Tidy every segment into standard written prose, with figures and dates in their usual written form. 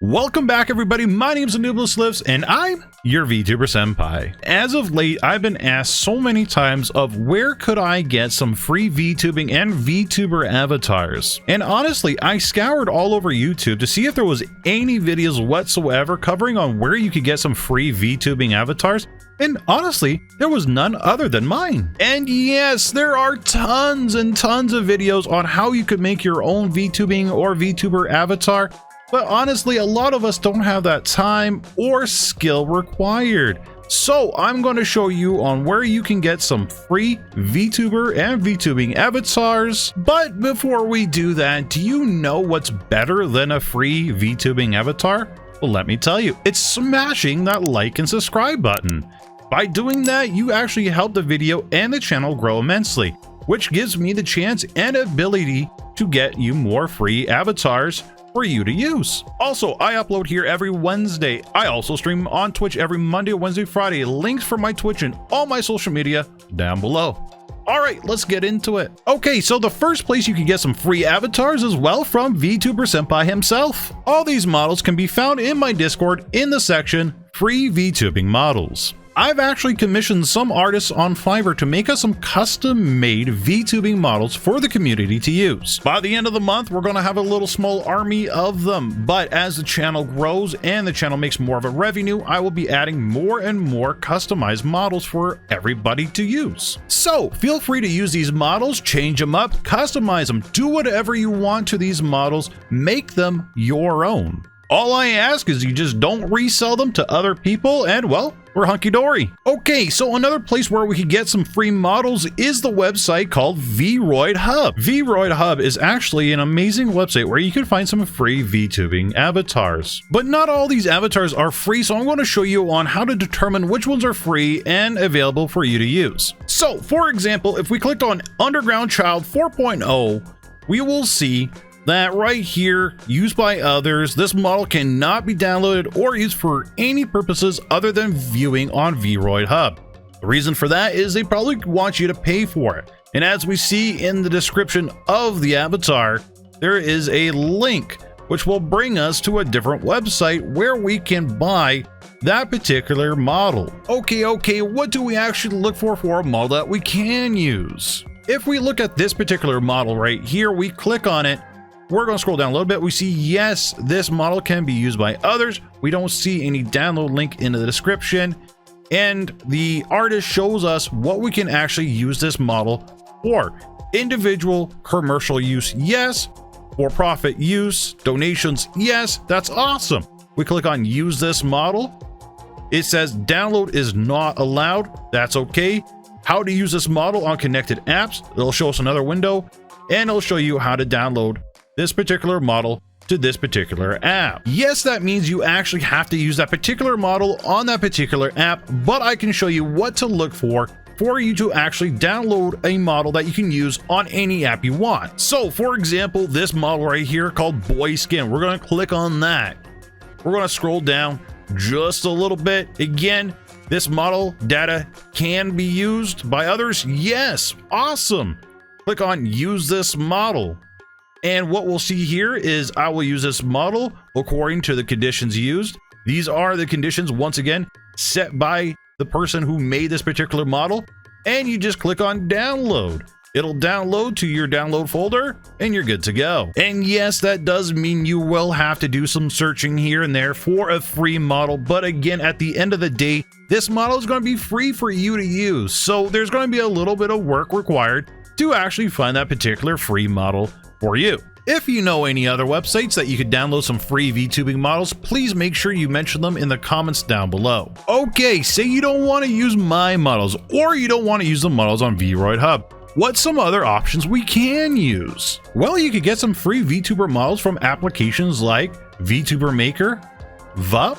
Welcome back, everybody. My name is AnubisLives, and I'm your VtuberSenpai. As of late, I've been asked so many times of where could I get some free VTubing and VTuber avatars. And honestly, I scoured all over YouTube to see if there was any videos whatsoever covering on where you could get some free VTubing avatars. And honestly, there was none other than mine. And yes, there are tons and tons of videos on how you could make your own VTubing or VTuber avatar. But honestly, a lot of us don't have that time or skill required. So I'm going to show you on where you can get some free VTuber and VTubing avatars. But before we do that, do you know what's better than a free VTubing avatar? Well, let me tell you, it's smashing that like and subscribe button. By doing that, you actually help the video and the channel grow immensely, which gives me the chance and ability to get you more free avatars for you to use. Also, I upload here every Wednesday. I also stream on Twitch every Monday, Wednesday, Friday. Links for my Twitch and all my social media down below. All right, let's get into it. Okay, so the first place you can get some free avatars is, well, from VtuberSenpai himself. All these models can be found in my Discord in the section Free VTubing Models. I've actually commissioned some artists on Fiverr to make us some custom-made VTubing models for the community to use. By the end of the month, we're going to have a little small army of them, but as the channel grows and the channel makes more of a revenue, I will be adding more and more customized models for everybody to use. So feel free to use these models, change them up, customize them, do whatever you want to these models, make them your own. All I ask is you just don't resell them to other people, and well, we're hunky-dory. Okay, so another place where we could get some free models is the website called VRoid Hub. VRoid Hub is actually an amazing website where you can find some free VTubing avatars. But not all these avatars are free, so I'm going to show you on how to determine which ones are free and available for you to use. So, for example, if we clicked on Underground Child 4.0, we will see that right here, used by others, this model cannot be downloaded or used for any purposes other than viewing on VRoid Hub. The reason for that is they probably want you to pay for it. And as we see in the description of the avatar, there is a link which will bring us to a different website where we can buy that particular model. Okay, what do we actually look for a model that we can use? If we look at this particular model right here, we click on it. We're going to scroll down a little bit. We see, yes, this model can be used by others. We don't see any download link in the description. And the artist shows us what we can actually use this model for. Individual commercial use, yes. For profit use, donations, yes. That's awesome. We click on use this model. It says download is not allowed. That's okay. How to use this model on connected apps. It'll show us another window and it'll show you how to download this particular model to this particular app. Yes, that means you actually have to use that particular model on that particular app, but I can show you what to look for you to actually download a model that you can use on any app you want. So for example, this model right here called Boy Skin, we're going to click on that. We're going to scroll down just a little bit. Again, this model data can be used by others. Yes, awesome. Click on use this model. And what we'll see here is I will use this model according to the conditions used. These are the conditions, once again, set by the person who made this particular model. And you just click on download. It'll download to your download folder and you're good to go. And yes, that does mean you will have to do some searching here and there for a free model. But again, at the end of the day, this model is going to be free for you to use. So there's going to be a little bit of work required to actually find that particular free model for you. If you know any other websites that you could download some free VTubing models, please make sure you mention them in the comments down below. Okay, say you don't want to use my models or you don't want to use the models on VRoid Hub. What's some other options we can use? Well, you could get some free VTuber models from applications like VTuber Maker, VUP,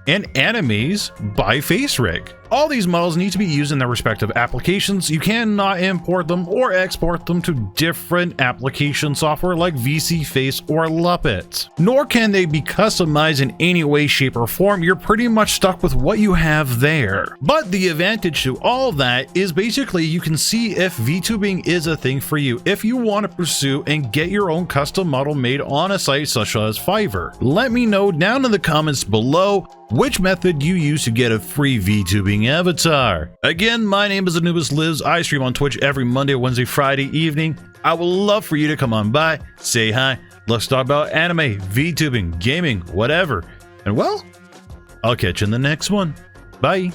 and Animes by FaceRig. All these models need to be used in their respective applications. You cannot import them or export them to different application software like VSeeFace or Luppet. Nor can they be customized in any way, shape, or form. You're pretty much stuck with what you have there. But the advantage to all that is basically you can see if VTubing is a thing for you, if you want to pursue and get your own custom model made on a site such as Fiverr. Let me know down in the comments below which method you use to get a free VTubing avatar. Again, my name is AnubisLives. I stream on Twitch every Monday, Wednesday, Friday evening. I would love for you to come on by, say hi, let's talk about anime, VTubing, gaming, whatever. And well, I'll catch you in the next one. Bye.